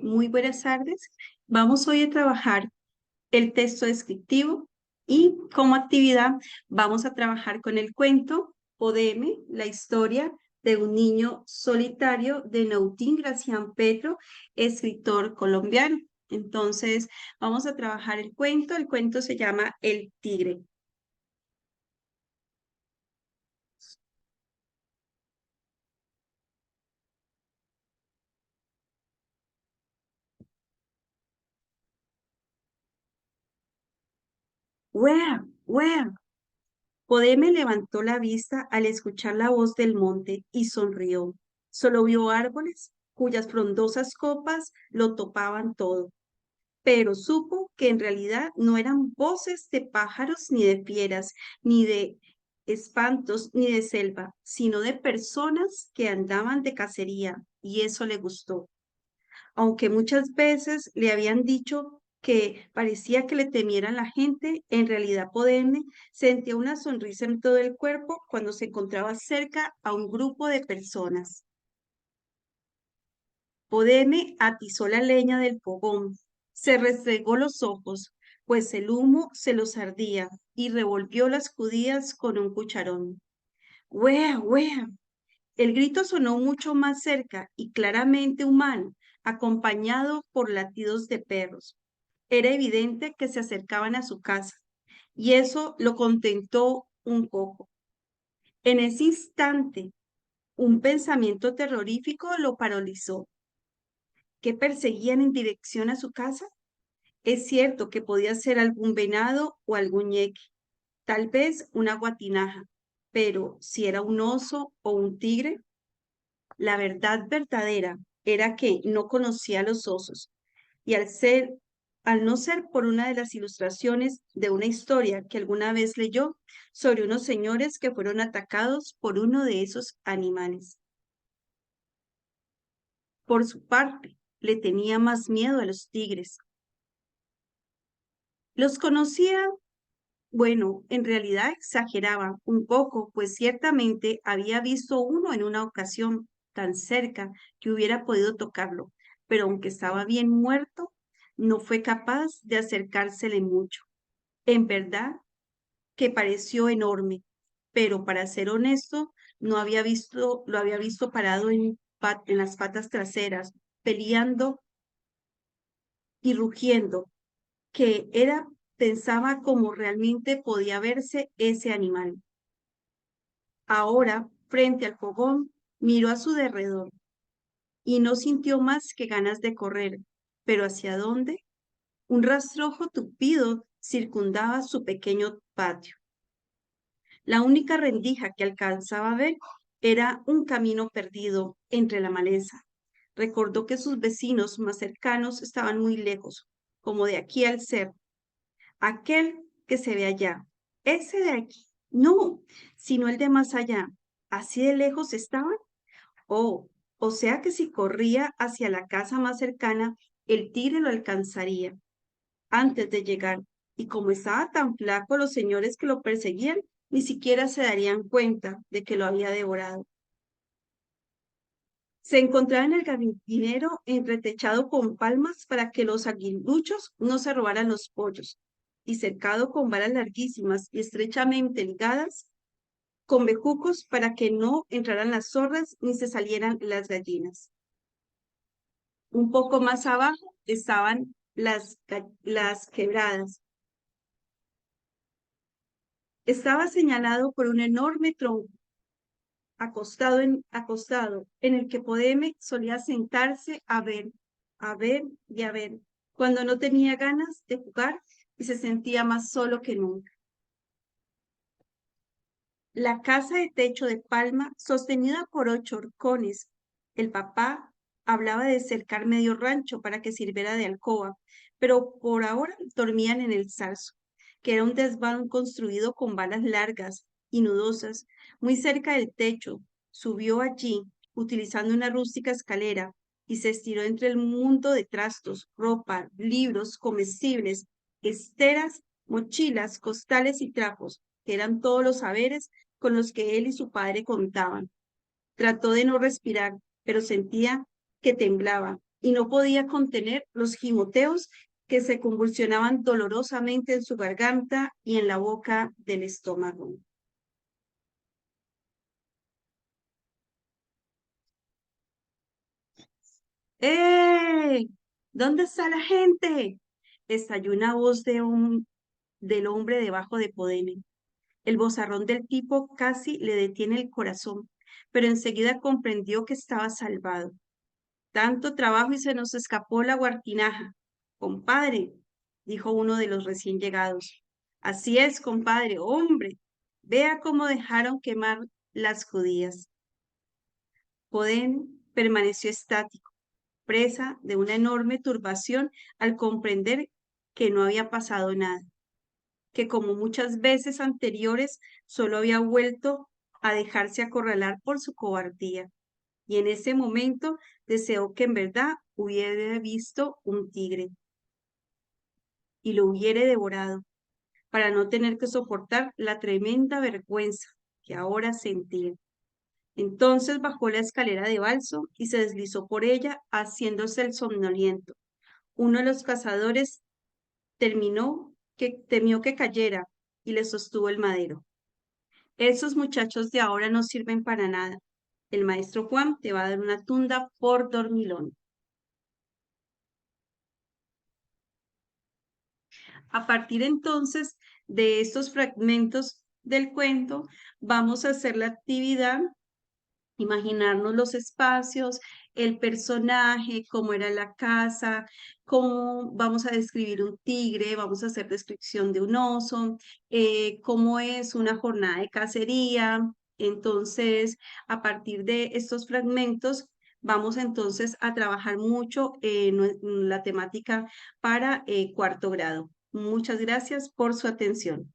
Muy buenas tardes. Vamos hoy a trabajar el texto descriptivo y como actividad vamos a trabajar con el cuento Podeme, la historia de un niño solitario de Nautín Gracián Petro, escritor colombiano. Entonces, vamos a trabajar el cuento. El cuento se llama El Tigre. ¡Wea! ¡Wea! Podeme levantó la vista al escuchar la voz del monte y sonrió. Solo vio árboles cuyas frondosas copas lo topaban todo, pero supo que en realidad no eran voces de pájaros ni de fieras, ni de espantos ni de selva, sino de personas que andaban de cacería, y eso le gustó aunque muchas veces le habían dicho que parecía que le temieran la gente, en realidad Podeme sentía una sonrisa en todo el cuerpo cuando se encontraba cerca a un grupo de personas. Podeme atizó la leña del fogón, se restregó los ojos, pues el humo se los ardía, y revolvió las judías con un cucharón. ¡Wea, wea! El grito sonó mucho más cerca y claramente humano, acompañado por latidos de perros. Era evidente que se acercaban a su casa, y eso lo contentó un poco. En ese instante, un pensamiento terrorífico lo paralizó. ¿Qué perseguían en dirección a su casa? Es cierto que podía ser algún venado o algún ñeque, tal vez una guatinaja, pero si era un oso o un tigre, la verdad verdadera era que no conocía a los osos y al no ser por una de las ilustraciones de una historia que alguna vez leyó sobre unos señores que fueron atacados por uno de esos animales. Por su parte, le tenía más miedo a los tigres. Los conocía, bueno, en realidad exageraba un poco, pues ciertamente había visto uno en una ocasión tan cerca que hubiera podido tocarlo, pero aunque estaba bien muerto, no fue capaz de acercársele mucho. En verdad que pareció enorme, pero para ser honesto, lo había visto parado en las patas traseras, peleando y rugiendo, que era, pensaba cómo realmente podía verse ese animal. Ahora, frente al fogón, miró a su derredor y no sintió más que ganas de correr. ¿Pero hacia dónde? Un rastrojo tupido circundaba su pequeño patio. La única rendija que alcanzaba a ver era un camino perdido entre la maleza. Recordó que sus vecinos más cercanos estaban muy lejos, como de aquí al cerro. Aquel que se ve allá, ese de aquí, no, sino el de más allá. ¿Así de lejos estaban? Oh, o sea que si corría hacia la casa más cercana, el tigre lo alcanzaría antes de llegar. Y como estaba tan flaco, los señores que lo perseguían ni siquiera se darían cuenta de que lo había devorado. Se encontraba en el gallinero entretechado con palmas para que los aguiluchos no se robaran los pollos, y cercado con varas larguísimas y estrechamente ligadas con bejucos para que no entraran las zorras ni se salieran las gallinas. Un poco más abajo estaban las quebradas. Estaba señalado por un enorme tronco acostado en el que Podeme solía sentarse a ver y a ver, cuando no tenía ganas de jugar y se sentía más solo que nunca. La casa de techo de palma, sostenida por 8 horcones. El papá hablaba de cercar medio rancho para que sirviera de alcoba, pero por ahora dormían en el zarzo, que era un desván construido con balas largas y nudosas, muy cerca del techo. Subió allí, utilizando una rústica escalera, y se estiró entre el mundo de trastos, ropa, libros, comestibles, esteras, mochilas, costales y trapos, que eran todos los saberes con los que él y su padre contaban. Trató de no respirar, pero sentía que temblaba y no podía contener los gimoteos que se convulsionaban dolorosamente en su garganta y en la boca del estómago. ¡Eh! ¿Dónde está la gente? Estalló una voz del hombre debajo de Podeme. El vozarrón del tipo casi le detiene el corazón, pero enseguida comprendió que estaba salvado. Tanto trabajo y se nos escapó la guartinaja. Compadre, dijo uno de los recién llegados. Así es, compadre, hombre. Vea cómo dejaron quemar las judías. Podén permaneció estático, presa de una enorme turbación al comprender que no había pasado nada, que como muchas veces anteriores solo había vuelto a dejarse acorralar por su cobardía. Y en ese momento deseó que en verdad hubiera visto un tigre y lo hubiera devorado para no tener que soportar la tremenda vergüenza que ahora sentía. Entonces bajó la escalera de balso y se deslizó por ella, haciéndose el somnoliento. Uno de los cazadores temió que cayera y le sostuvo el madero. Esos muchachos de ahora no sirven para nada. El maestro Juan te va a dar una tunda por dormilón. A partir entonces de estos fragmentos del cuento, vamos a hacer la actividad, imaginarnos los espacios, el personaje, cómo era la casa, cómo vamos a describir un tigre, vamos a hacer descripción de un oso, cómo es una jornada de cacería. Entonces, a partir de estos fragmentos, vamos entonces a trabajar mucho la temática para cuarto grado. Muchas gracias por su atención.